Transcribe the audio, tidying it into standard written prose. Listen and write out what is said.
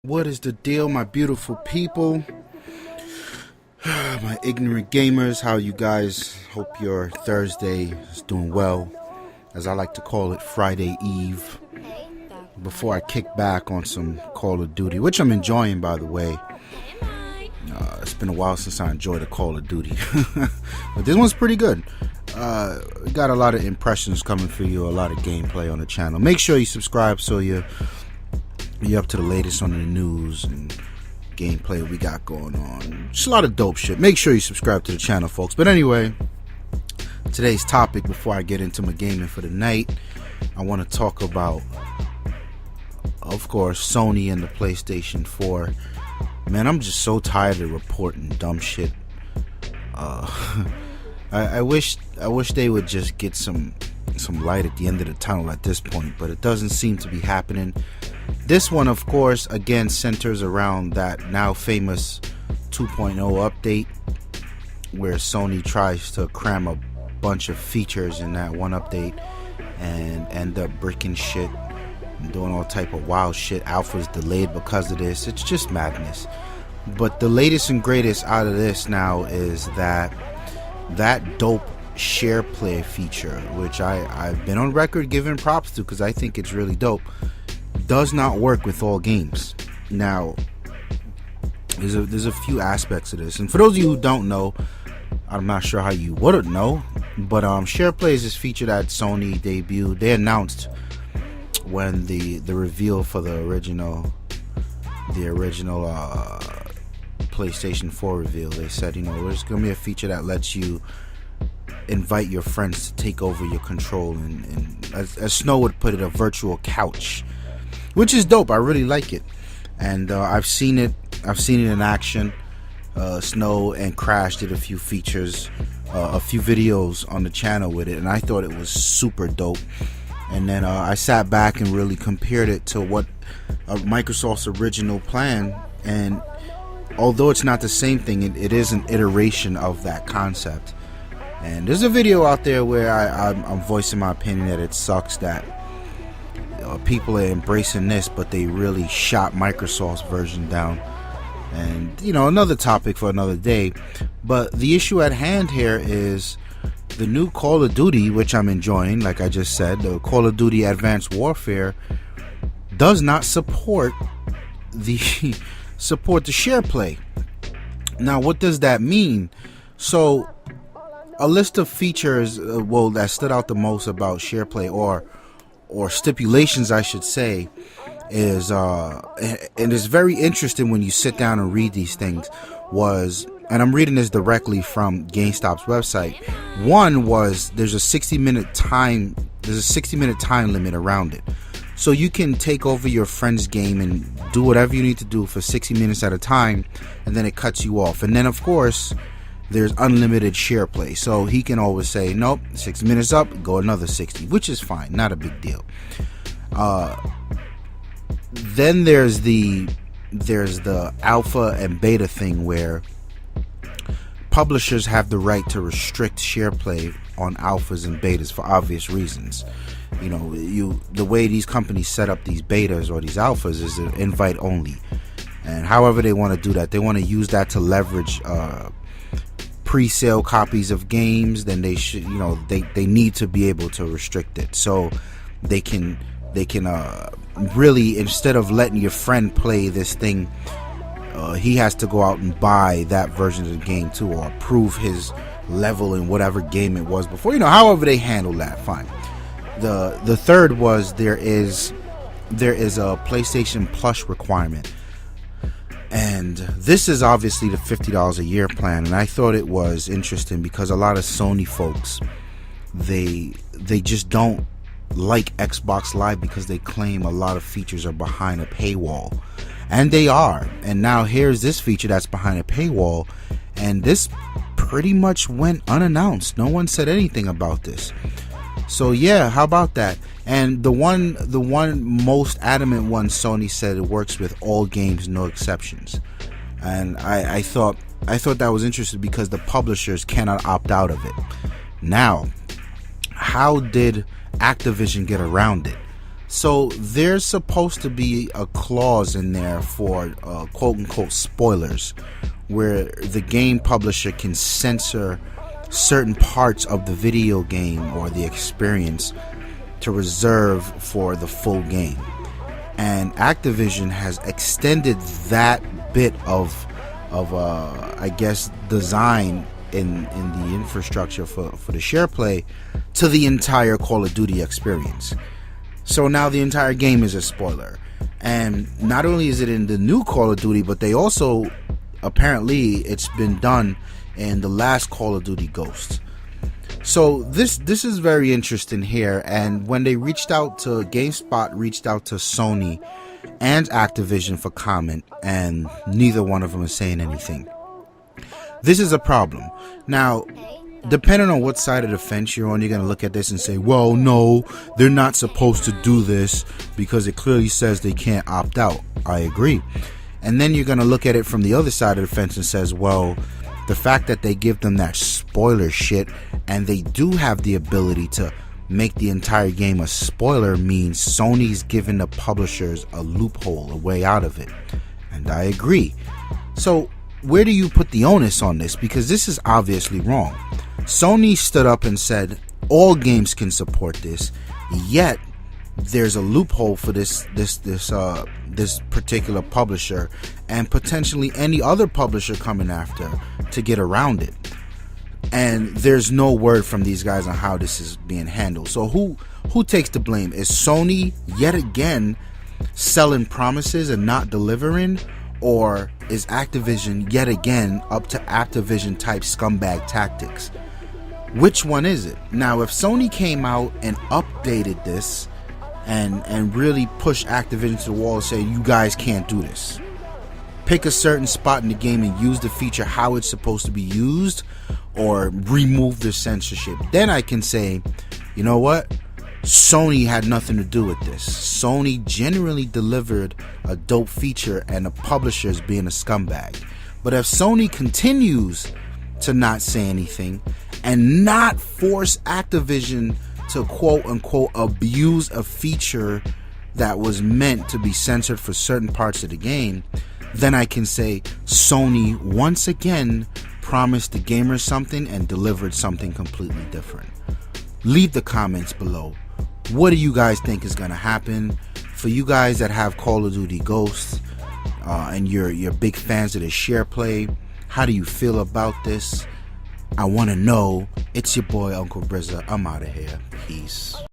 What is the deal, my beautiful people? My ignorant gamers, how you guys? Hope your Thursday is doing well. As I like to call it, Friday Eve. Before I kick back on some Call of Duty, which I'm enjoying, by the way. It's been a while since I enjoyed a Call of Duty. But this one's pretty good. Got a lot of impressions coming for you, a lot of gameplay on the channel. Make sure you subscribe so you're up to the latest on the news and gameplay we got going on. Just a lot of dope shit. Make sure you subscribe to the channel, folks. But anyway, today's topic, before I get into my gaming for the night, I want to talk about, of course, Sony and the PlayStation 4. Man, I'm just so tired of reporting dumb shit. I wish they would just get some light at the end of the tunnel at this point, but it doesn't seem to be happening. This one, of course, again centers around that now famous 2.0 update, where Sony tries to cram a bunch of features in that one update and end up bricking shit and doing all type of wild shit. Alpha's delayed because of this. It's just madness. But the latest and greatest out of this now is that dope shareplay feature, which I've been on record giving props to because I think it's really dope, does not work with all games. Now, there's a few aspects of this, and for those of you who don't know, I'm not sure how you wouldn't know, but SharePlay is this feature that Sony debuted. They announced when the reveal for the original PlayStation 4 reveal. They said, there's gonna be a feature that lets you invite your friends to take over your control, and as Snow would put it, a virtual couch, which is dope. I really like it, and I've seen it in action. Snow and Crash did a few features, a few videos on the channel with it, and I thought it was super dope. And then I sat back and really compared it to what Microsoft's original plan, and although it's not the same thing, it is an iteration of that concept. And there's a video out there where I'm voicing my opinion that it sucks that people are embracing this, but they really shot Microsoft's version down. And another topic for another day. But the issue at hand here is the new Call of Duty, which I'm enjoying. Like I just said, the Call of Duty Advanced Warfare does not support the SharePlay. Now, what does that mean? So, a list of features, that stood out the most about SharePlay, or stipulations, I should say, is and it's very interesting when you sit down and read these things. And I'm reading this directly from GameStop's website. One was there's a 60-minute time limit around it. So you can take over your friend's game and do whatever you need to do for 60 minutes at a time, and then it cuts you off. And then, of course, there's unlimited share play. So he can always say, nope, 6 minutes up, go another 60, which is fine, not a big deal. Then there's the alpha and beta thing, where publishers have the right to restrict share play on alphas and betas for obvious reasons. The way these companies set up these betas or these alphas is an invite only, and however they want to do that, they want to use that to leverage pre-sale copies of games. Then they should, they need to be able to restrict it, so they can really, instead of letting your friend play this thing, he has to go out and buy that version of the game too, or prove his level in whatever game it was before. However they handle that, fine. The third was there is a PlayStation Plus requirement, and this is obviously the $50 a year plan. And I thought it was interesting because a lot of Sony folks, they just don't like Xbox Live because they claim a lot of features are behind a paywall, and they are. And now here's this feature that's behind a paywall, and this pretty much went unannounced. No one said anything about this. So yeah, how about that? And the one most adamant one, Sony said it works with all games, no exceptions. And I thought that was interesting because the publishers cannot opt out of it. Now, how did Activision get around it? So there's supposed to be a clause in there for quote unquote spoilers, where the game publisher can censor certain parts of the video game or the experience to reserve for the full game. And Activision has extended that bit of I guess design in the infrastructure for the shareplay to the entire Call of Duty experience. So now the entire game is a spoiler. And not only is it in the new Call of Duty, but they also, apparently it's been done in the last Call of Duty Ghosts. So this is very interesting here. And when they reached out to GameSpot, reached out to Sony and Activision for comment, and neither one of them is saying anything. This is a problem. Now, depending on what side of the fence you're on, you're going to look at this and say, well, no, they're not supposed to do this because it clearly says they can't opt out. I agree. And then you're going to look at it from the other side of the fence and says, well, the fact that they give them that spoiler shit and they do have the ability to make the entire game a spoiler means Sony's giving the publishers a loophole, a way out of it. And I agree. So where do you put the onus on this? Because this is obviously wrong. Sony stood up and said all games can support this, yet there's a loophole for this particular publisher and potentially any other publisher coming after to get around it. And there's no word from these guys on how this is being handled. So who takes the blame? Is Sony yet again selling promises and not delivering? Or is Activision yet again up to Activision type scumbag tactics? Which one is it? Now, if Sony came out and updated this and really pushed Activision to the wall and say, you guys can't do this, pick a certain spot in the game and use the feature how it's supposed to be used, or remove the censorship, then I can say, you know what? Sony had nothing to do with this. Sony generally delivered a dope feature and the publishers being a scumbag. But if Sony continues to not say anything and not force Activision to quote unquote abuse a feature that was meant to be censored for certain parts of the game, then I can say Sony once again promised the gamers something and delivered something completely different. Leave the comments below. What do you guys think is going to happen? For you guys that have Call of Duty Ghosts and you're big fans of the shareplay, how do you feel about this? I want to know. It's your boy Uncle Brizza. I'm out of here. Peace.